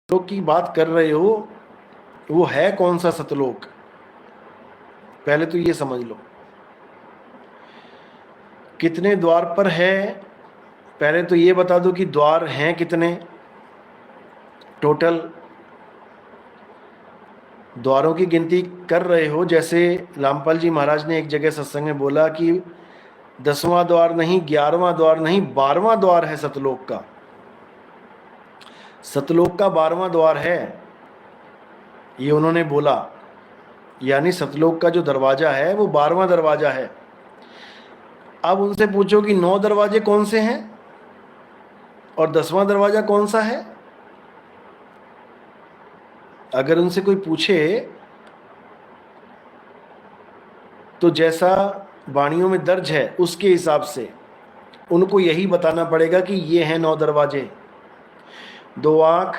सतलोक की बात कर रहे हो, वो है कौन सा सतलोक, पहले तो ये समझ लो। कितने द्वार पर है, पहले तो ये बता दो कि द्वार हैं कितने टोटल। द्वारों की गिनती कर रहे हो, जैसे रामपाल जी महाराज ने एक जगह सत्संग में बोला कि 10वां द्वार नहीं, 11वां द्वार नहीं, 12वां द्वार है सतलोक का। सतलोक का 12वां द्वार है, ये उन्होंने बोला। यानी सतलोक का जो दरवाजा है वो 12वां दरवाजा है। अब उनसे पूछो कि 9 दरवाजे कौन से हैं और 10वां दरवाजा कौन सा है। अगर उनसे कोई पूछे तो जैसा वाणियों में दर्ज है उसके हिसाब से उनको यही बताना पड़ेगा कि ये हैं 9 दरवाजे। 2 आँख,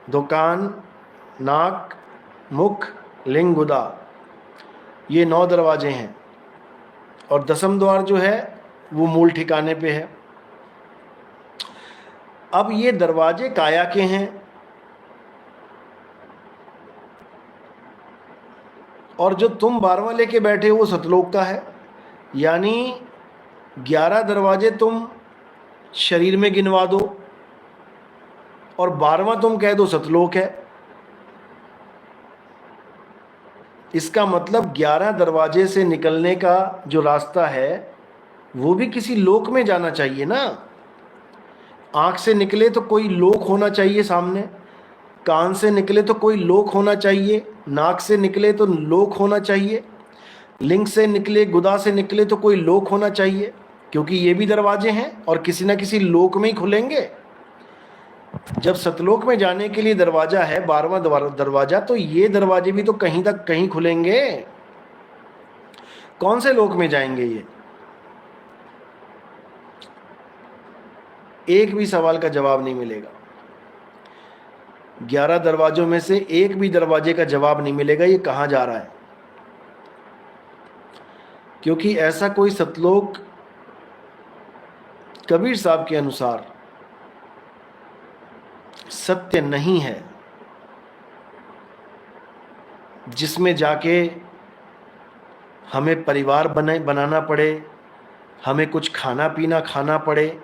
2 कान, नाक, मुख, लिंग, गुदा, ये 9 दरवाजे हैं। और 10वां द्वार जो है वो मूल ठिकाने पे है। अब ये दरवाजे काया के हैं और जो तुम 12वां लेके बैठे हो वो सतलोक का है। यानी 11 दरवाजे तुम शरीर में गिनवा दो और 12वां तुम कह दो सतलोक है। इसका मतलब 11 दरवाजे से निकलने का जो रास्ता है वो भी किसी लोक में जाना चाहिए ना। आँख से निकले तो कोई लोक होना चाहिए सामने, कान से निकले तो कोई लोक होना चाहिए, नाक से निकले तो लोक होना चाहिए, लिंग से निकले, गुदा से निकले तो कोई लोक होना चाहिए, क्योंकि ये भी दरवाजे हैं और किसी ना किसी लोक में ही खुलेंगे। जब सतलोक में जाने के लिए दरवाजा है 12वां दरवाजा, तो ये दरवाजे भी तो कहीं तक कहीं खुलेंगे। कौन से लोक में जाएंगे ये? एक भी सवाल का जवाब नहीं मिलेगा। 11 दरवाजों में से एक भी दरवाजे का जवाब नहीं मिलेगा ये कहाँ जा रहा है। क्योंकि ऐसा कोई सतलोक कबीर साहब के अनुसार सत्य नहीं है जिसमें जाके हमें परिवार बनाना पड़े, हमें कुछ खाना पीना खाना पड़े,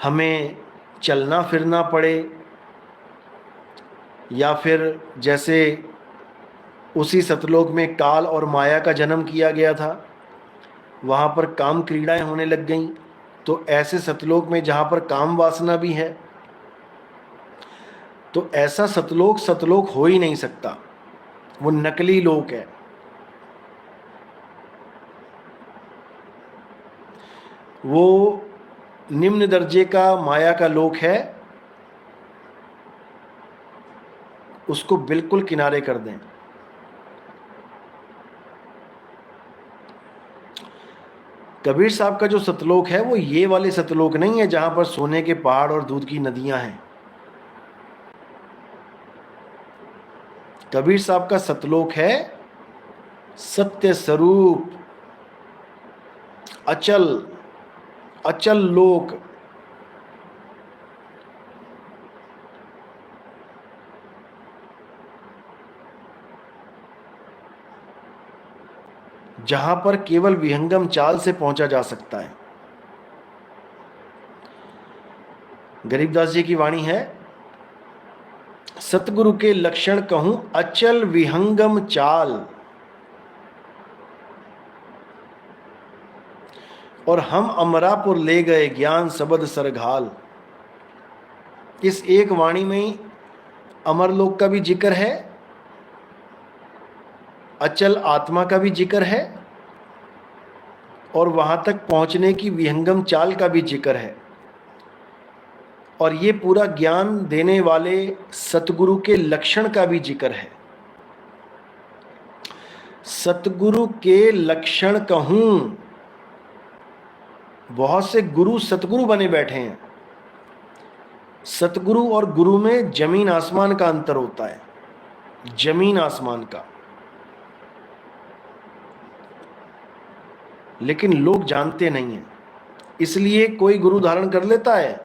हमें चलना फिरना पड़े, या फिर जैसे उसी सतलोक में काल और माया का जन्म किया गया था, वहाँ पर काम क्रीड़ाएं होने लग गईं। तो ऐसे सतलोक में जहाँ पर काम वासना भी है, तो ऐसा सतलोक सतलोक हो ही नहीं सकता, वो नकली लोक है। वो निम्न दर्जे का माया का लोक है, उसको बिल्कुल किनारे कर दें। कबीर साहब का जो सतलोक है वो ये वाले सतलोक नहीं है जहां पर सोने के पहाड़ और दूध की नदियां हैं। कबीर साहब का सतलोक है सत्य स्वरूप, अचल अचल लोक। जहां पर केवल विहंगम चाल से पहुंचा जा सकता है। गरीबदास जी की वाणी है, सतगुरु के लक्षण कहूं अचल विहंगम चाल, और हम अमरापुर ले गए ज्ञान सबद सरघाल। इस एक वाणी में ही अमरलोक का भी जिक्र है, अचल आत्मा का भी जिक्र है, और वहां तक पहुंचने की विहंगम चाल का भी जिक्र है। और ये पूरा ज्ञान देने वाले सतगुरु के लक्षण का भी जिक्र है। सतगुरु के लक्षण कहूं, बहुत से गुरु सतगुरु बने बैठे हैं। सतगुरु और गुरु में जमीन आसमान का अंतर होता है, जमीन आसमान का। लेकिन लोग जानते नहीं हैं, इसलिए कोई गुरु धारण कर लेता है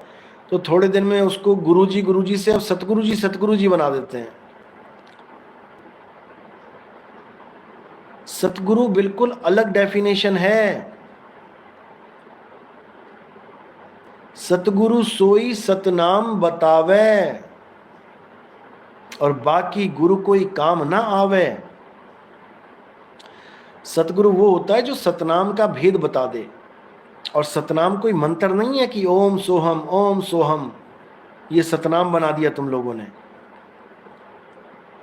तो थोड़े दिन में उसको गुरुजी से अब सतगुरु जी बना देते हैं। सतगुरु बिल्कुल अलग डेफिनेशन है। सतगुरु सोई सतनाम बतावे और बाकी गुरु कोई काम ना आवे। सतगुरु वो होता है जो सतनाम का भेद बता दे। और सतनाम कोई मंत्र नहीं है कि ओम सोहम ये सतनाम बना दिया तुम लोगों ने,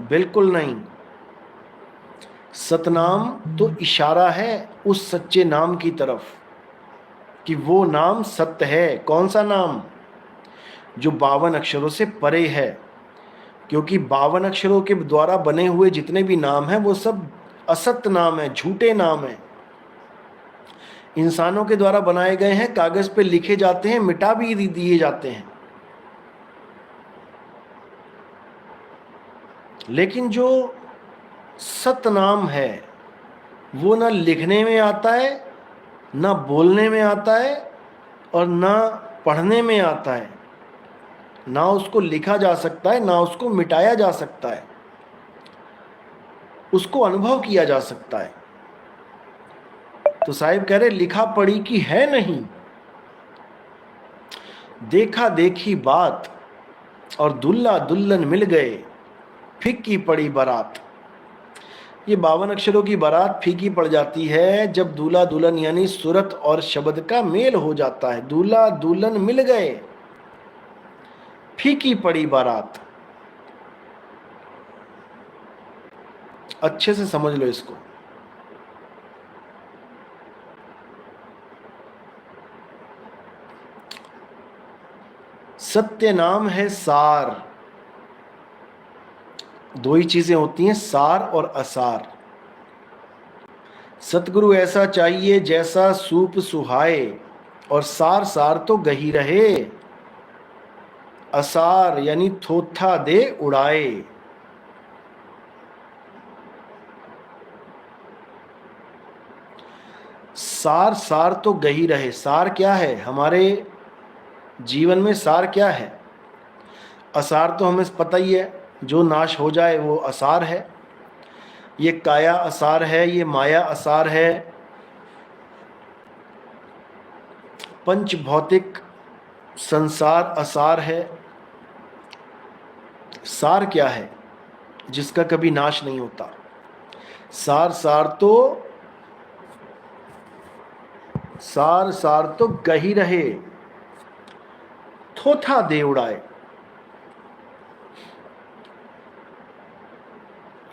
बिल्कुल नहीं। सतनाम तो इशारा है उस सच्चे नाम की तरफ कि वो नाम सत्य है। कौन सा नाम? जो 52 अक्षरों से परे है। क्योंकि 52 अक्षरों के द्वारा बने हुए जितने भी नाम हैं वो सब असत्य नाम है, झूठे नाम है। इंसानों के द्वारा बनाए गए हैं, कागज पे लिखे जाते हैं, मिटा भी दिए जाते हैं। लेकिन जो सतनाम है वो ना लिखने में आता है, ना बोलने में आता है, और ना पढ़ने में आता है। ना उसको लिखा जा सकता है, ना उसको मिटाया जा सकता है, उसको अनुभव किया जा सकता है। तो साहिब कह रहे लिखा पढ़ी की है नहीं, देखा देखी बात और दुल्ला दुल्हन मिल गए, फीकी पड़ी बारात। ये 52 अक्षरों की बारात फीकी पड़ जाती है जब दूल्हा दुल्हन यानी सूरत और शब्द का मेल हो जाता है। दूल्हा दुल्हन मिल गए, फीकी पड़ी बारात। अच्छे से समझ लो इसको। सत्य नाम है सार। दो ही चीजें होती हैं, सार और असार। सतगुरु ऐसा चाहिए जैसा सूप सुहाए, और सार सार तो गही रहे। असार यानी थोथा दे उड़ाए। सार सार तो गही रहे। सार क्या है? हमारे जीवन में सार क्या है? असार तो हमें पता ही है, जो नाश हो जाए वो असार है। ये काया असार है, ये माया असार है, पंच भौतिक संसार असार है। सार क्या है? जिसका कभी नाश नहीं होता। सार सार तो गही रहे, थोथा दे उड़ाए।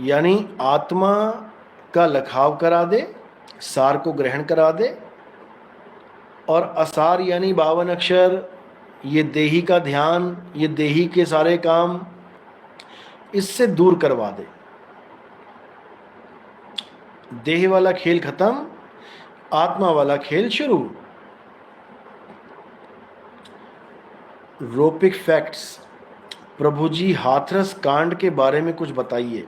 यानी आत्मा का लखाव करा दे, सार को ग्रहण करा दे, और असार यानी 52 अक्षर, ये देही का ध्यान, ये देही के सारे काम, इससे दूर करवा दे। देह वाला खेल खत्म, आत्मा वाला खेल शुरू। रोपिक फैक्ट्स। प्रभु जी हाथरस कांड के बारे में कुछ बताइए।